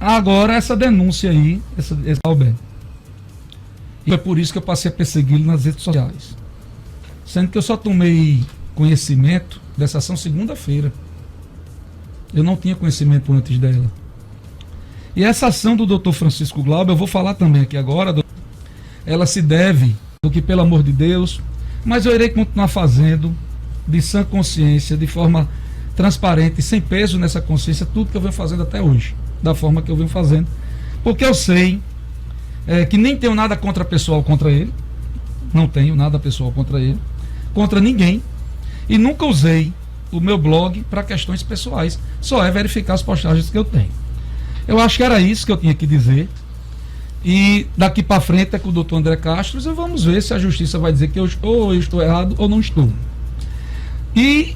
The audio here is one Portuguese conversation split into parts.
Agora, essa denúncia aí, esse Alberto, e é por isso que eu passei a persegui-lo nas redes sociais. Sendo que eu só tomei conhecimento dessa ação segunda-feira. Eu não tinha conhecimento antes dela. E essa ação do Dr. Francisco Glauber, eu vou falar também aqui agora, ela se deve, do que pelo amor de Deus, mas eu irei continuar fazendo de sã consciência, de forma transparente, sem peso nessa consciência, tudo que eu venho fazendo até hoje, da forma que eu venho fazendo, porque eu sei que nem tenho nada pessoal contra ele, não tenho nada pessoal contra ele, contra ninguém, e nunca usei o meu blog para questões pessoais, só é verificar as postagens que eu tenho. Eu acho que era isso que eu tinha que dizer, e daqui para frente é com o doutor André Castro, e vamos ver se a justiça vai dizer que eu estou errado ou não estou. E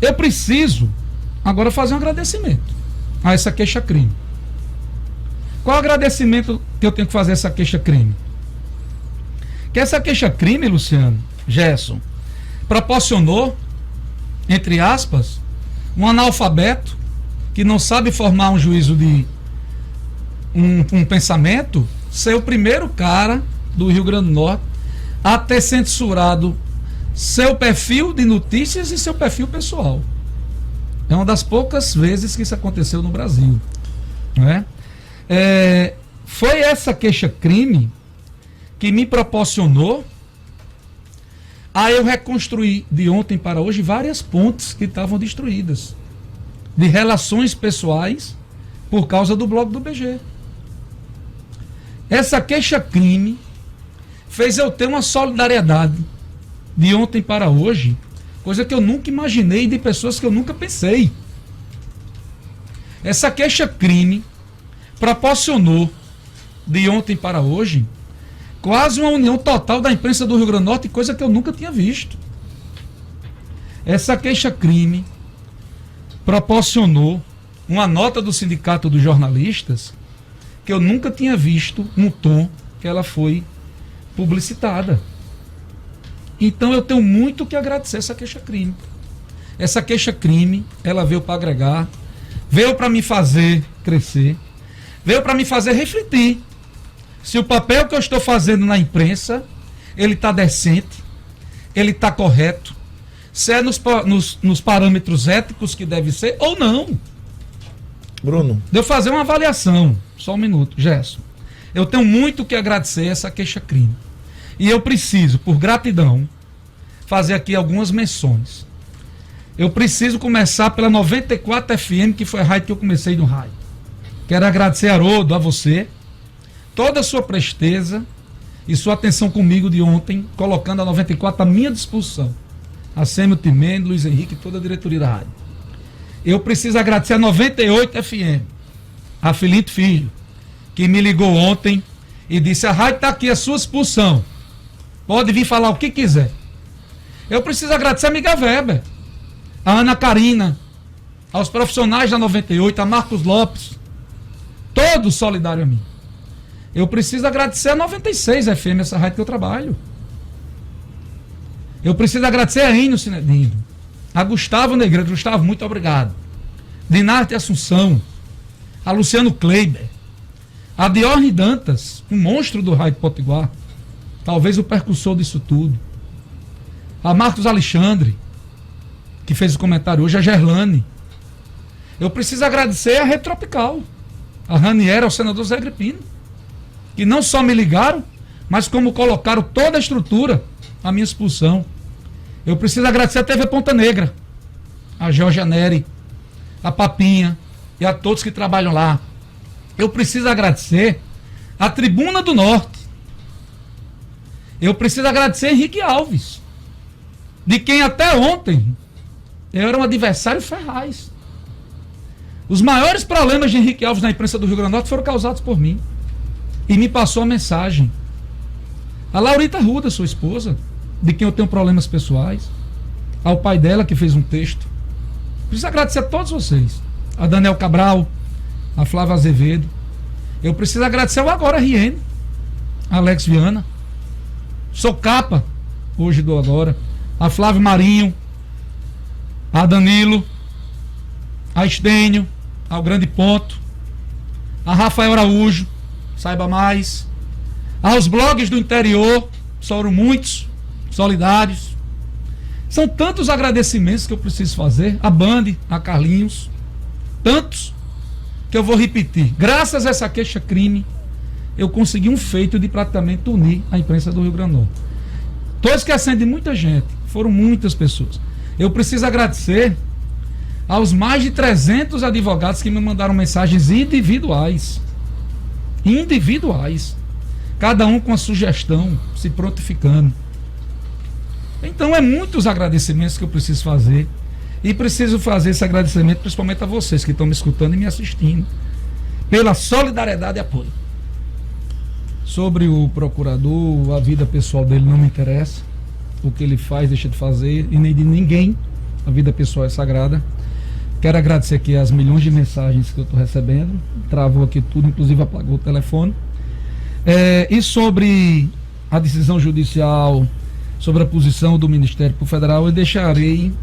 eu preciso agora fazer um agradecimento a essa queixa-crime. Qual o agradecimento que eu tenho que fazer a essa queixa-crime? Que essa queixa-crime, Luciano, Gerson, proporcionou, entre aspas, um analfabeto que não sabe formar um juízo de um pensamento, ser o primeiro cara do Rio Grande do Norte a ter censurado seu perfil de notícias e seu perfil pessoal. É uma das poucas vezes que isso aconteceu no Brasil, não é? Foi essa queixa-crime que me proporcionou a eu reconstruir de ontem para hoje várias pontes que estavam destruídas, de relações pessoais por causa do blog do BG. Essa queixa-crime fez eu ter uma solidariedade de ontem para hoje, coisa que eu nunca imaginei, de pessoas que eu nunca pensei. Essa queixa-crime proporcionou de ontem para hoje quase uma união total da imprensa do Rio Grande do Norte, coisa que eu nunca tinha visto. Essa queixa-crime proporcionou uma nota do Sindicato dos Jornalistas que eu nunca tinha visto no tom que ela foi publicitada. Então eu tenho muito que agradecer essa queixa-crime. Essa queixa-crime, ela veio para agregar, veio para me fazer crescer, veio para me fazer refletir se o papel que eu estou fazendo na imprensa, ele está decente, ele está correto, se é nos parâmetros éticos que deve ser ou não. Bruno. De eu fazer uma avaliação, só um minuto, Gerson. Eu tenho muito que agradecer essa queixa-crime. E eu preciso, por gratidão, fazer aqui algumas menções. Eu preciso começar pela 94 FM, que foi a rádio que eu comecei no rádio. Quero agradecer, Haroldo, a você, toda a sua presteza e sua atenção comigo de ontem, colocando a 94 à minha disposição. A Sêmio Timendo, Luiz Henrique e toda a diretoria da rádio. Eu preciso agradecer a 98 FM, a Felipe Filho, que me ligou ontem e disse: a rádio está aqui à sua disposição. Pode vir falar o que quiser. Eu preciso agradecer a amiga Weber, a Ana Karina, aos profissionais da 98, a Marcos Lopes, todos solidários a mim. Eu preciso agradecer a 96 FM, essa rádio que eu trabalho. Eu preciso agradecer a Enio Cinedino, a Gustavo Negreiro. Gustavo, muito obrigado. Dinarte Assunção, a Luciano Kleiber, a Diorne Dantas, um monstro do rádio Potiguar, talvez o percussor disso tudo. A Marcos Alexandre, que fez o comentário hoje, a Gerlane. Eu preciso agradecer a Rede Tropical, a Raniera, ao senador Zé Agripino, que não só me ligaram, mas como colocaram toda a estrutura à minha expulsão. Eu preciso agradecer a TV Ponta Negra, a Georgia Neri, a Papinha e a todos que trabalham lá. Eu preciso agradecer a Tribuna do Norte. Eu preciso agradecer a Henrique Alves, de quem até ontem eu era um adversário ferraz. Os maiores problemas de Henrique Alves na imprensa do Rio Grande do Norte foram causados por mim. E me passou a mensagem. A Laurita Ruda, sua esposa, de quem eu tenho problemas pessoais, ao pai dela, que fez um texto. Preciso agradecer a todos vocês. A Daniel Cabral, a Flávia Azevedo. Eu preciso agradecer ao Agora RN, a Alex Viana. Sou capa, hoje do Agora. A Flávio Marinho, a Danilo, a Estênio, ao Grande Ponto, a Rafael Araújo, saiba mais, aos blogs do interior, foram muitos, solidários. São tantos agradecimentos que eu preciso fazer, a Band, a Carlinhos, tantos, que eu vou repetir. Graças a essa queixa-crime, eu consegui um feito de praticamente unir a imprensa do Rio Grande do Norte. Estou esquecendo de muita gente, foram muitas pessoas. Eu preciso agradecer aos mais de 300 advogados que me mandaram mensagens individuais. Cada um com a sugestão, se prontificando. Então é muitos agradecimentos que eu preciso fazer. E preciso fazer esse agradecimento principalmente a vocês que estão me escutando e me assistindo, pela solidariedade e apoio. Sobre o procurador, a vida pessoal dele não me interessa. O que ele faz, deixa de fazer, e nem de ninguém. A vida pessoal é sagrada. Quero agradecer aqui as milhões de mensagens que eu estou recebendo. Travou aqui tudo, inclusive apagou o telefone. E sobre a decisão judicial, sobre a posição do Ministério Público Federal, eu deixarei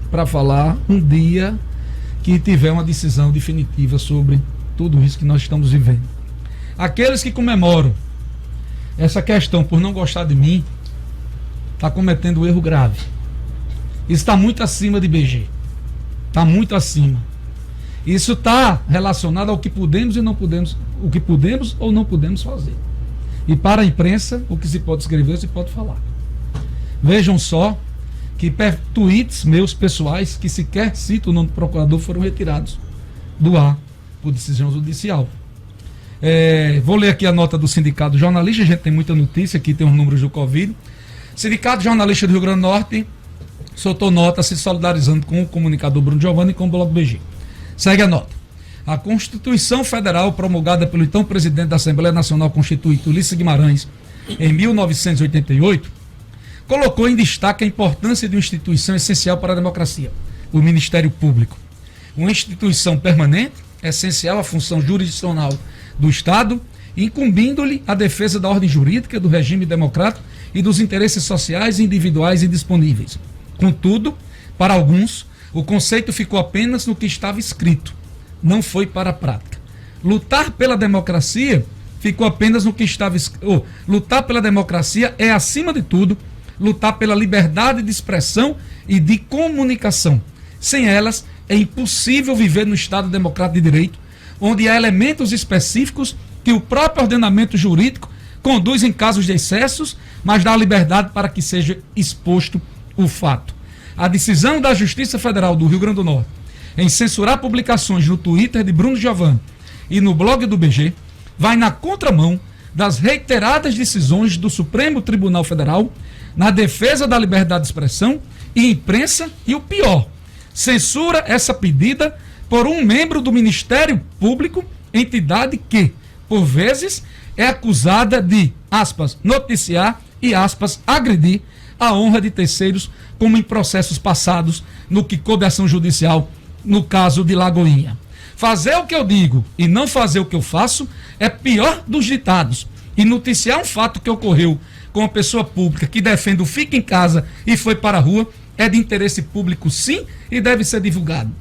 para falar um dia que tiver uma decisão definitiva sobre tudo isso que nós estamos vivendo. Aqueles que comemoram essa questão por não gostar de mim, está cometendo um erro grave. Isso está muito acima de BG. Está muito acima. Isso está relacionado ao que podemos e não podemos, o que podemos ou não podemos fazer. E para a imprensa, o que se pode escrever, se pode falar. Vejam só que tweets meus pessoais, que sequer cito o nome do procurador, foram retirados do ar por decisão judicial. Vou ler aqui a nota do Sindicato Jornalista. A gente tem muita notícia aqui, tem os números do Covid. Sindicato Jornalista do Rio Grande do Norte soltou nota se solidarizando com o comunicador Bruno Giovanni e com o Bloco BG. Segue a nota. A Constituição Federal, promulgada pelo então presidente da Assembleia Nacional Constituinte, Ulisses Guimarães, em 1988, colocou em destaque a importância de uma instituição essencial para a democracia, o Ministério Público. Uma instituição permanente, essencial à função jurisdicional do Estado, incumbindo-lhe a defesa da ordem jurídica, do regime democrático e dos interesses sociais individuais indisponíveis. Contudo, para alguns, o conceito ficou apenas no que estava escrito, não foi para a prática. Lutar pela democracia ficou apenas no que estava escrito. Lutar pela democracia é, acima de tudo, lutar pela liberdade de expressão e de comunicação. Sem elas, é impossível viver no Estado democrático de direito, onde há elementos específicos que o próprio ordenamento jurídico conduz em casos de excessos, mas dá liberdade para que seja exposto o fato. A decisão da Justiça Federal do Rio Grande do Norte em censurar publicações no Twitter de Bruno Giovanni e no blog do BG vai na contramão das reiteradas decisões do Supremo Tribunal Federal na defesa da liberdade de expressão e imprensa, e o pior, censura essa pedida por um membro do Ministério Público, entidade que, por vezes, é acusada de, aspas, noticiar e, aspas, agredir a honra de terceiros, como em processos passados no que coube ação judicial, no caso de Lagoinha. Fazer o que eu digo e não fazer o que eu faço é pior dos ditados. E noticiar um fato que ocorreu com uma pessoa pública que defende o fica em casa e foi para a rua é de interesse público, sim, e deve ser divulgado.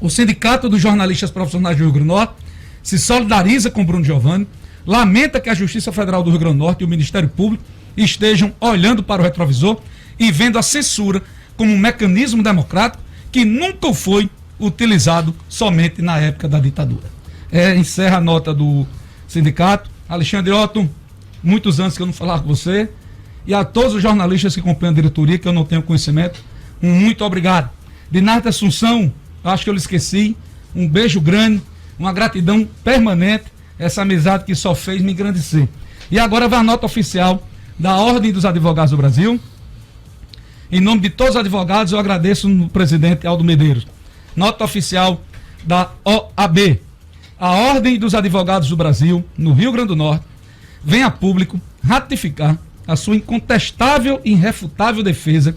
O Sindicato dos Jornalistas Profissionais do Rio Grande do Norte se solidariza com Bruno Giovanni, lamenta que a Justiça Federal do Rio Grande do Norte e o Ministério Público estejam olhando para o retrovisor e vendo a censura como um mecanismo democrático que nunca foi utilizado somente na época da ditadura. Encerra a nota do sindicato. Alexandre Otto, muitos anos que eu não falava com você, e a todos os jornalistas que acompanham a diretoria, que eu não tenho conhecimento, um muito obrigado. Dinardo Assunção, acho que eu lhe esqueci, um beijo grande, uma gratidão permanente, essa amizade que só fez me engrandecer. E agora vai a nota oficial da Ordem dos Advogados do Brasil. Em nome de todos os advogados, eu agradeço no presidente Aldo Medeiros. Nota oficial da OAB. A Ordem dos Advogados do Brasil, no Rio Grande do Norte, vem a público ratificar a sua incontestável e irrefutável defesa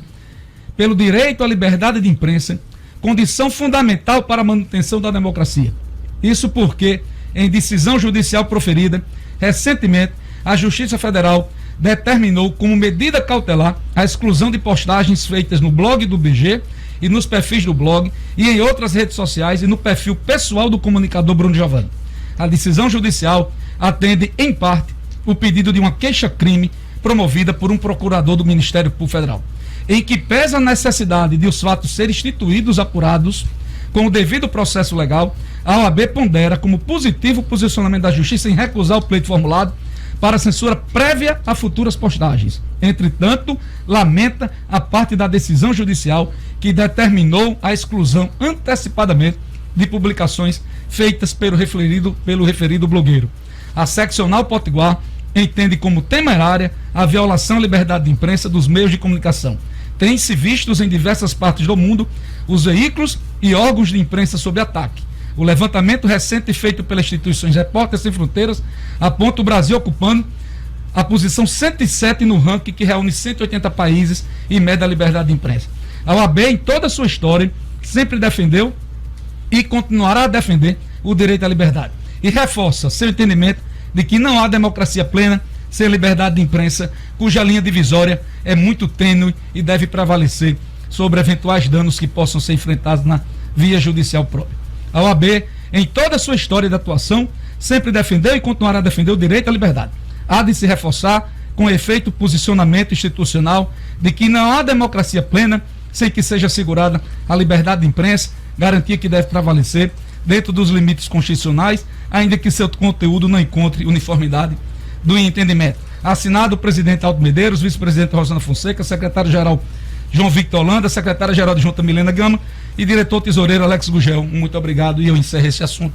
pelo direito à liberdade de imprensa, condição fundamental para a manutenção da democracia. Isso porque, em decisão judicial proferida, recentemente, a Justiça Federal determinou como medida cautelar a exclusão de postagens feitas no blog do BG e nos perfis do blog e em outras redes sociais e no perfil pessoal do comunicador Bruno Giovanni. A decisão judicial atende, em parte, o pedido de uma queixa-crime promovida por um procurador do Ministério Público Federal, em que pesa a necessidade de os fatos serem instituídos, apurados, com o devido processo legal. A OAB pondera como positivo o posicionamento da Justiça em recusar o pleito formulado para censura prévia a futuras postagens. Entretanto, lamenta a parte da decisão judicial que determinou a exclusão antecipadamente de publicações feitas pelo referido blogueiro. A seccional potiguar entende como temerária a violação à liberdade de imprensa dos meios de comunicação. Tem-se vistos em diversas partes do mundo os veículos e órgãos de imprensa sob ataque. O levantamento recente feito pelas instituições Repórteres Sem Fronteiras aponta o Brasil ocupando a posição 107 no ranking que reúne 180 países e mede a liberdade de imprensa. A OAB, em toda a sua história, sempre defendeu e continuará a defender o direito à liberdade. E reforça seu entendimento de que não há democracia plena sem liberdade de imprensa, cuja linha divisória é muito tênue e deve prevalecer sobre eventuais danos que possam ser enfrentados na via judicial própria. A OAB, em toda a sua história de atuação, sempre defendeu e continuará a defender o direito à liberdade. Há de se reforçar com efeito o posicionamento institucional de que não há democracia plena sem que seja assegurada a liberdade de imprensa, garantia que deve prevalecer dentro dos limites constitucionais, ainda que seu conteúdo não encontre uniformidade do entendimento. Assinado o presidente Aldo Medeiros, vice-presidente Rosana Fonseca, secretário-geral João Victor Holanda, secretária-geral adjunta Milena Gama e diretor tesoureiro Alex Gugel. Muito obrigado e eu encerro esse assunto.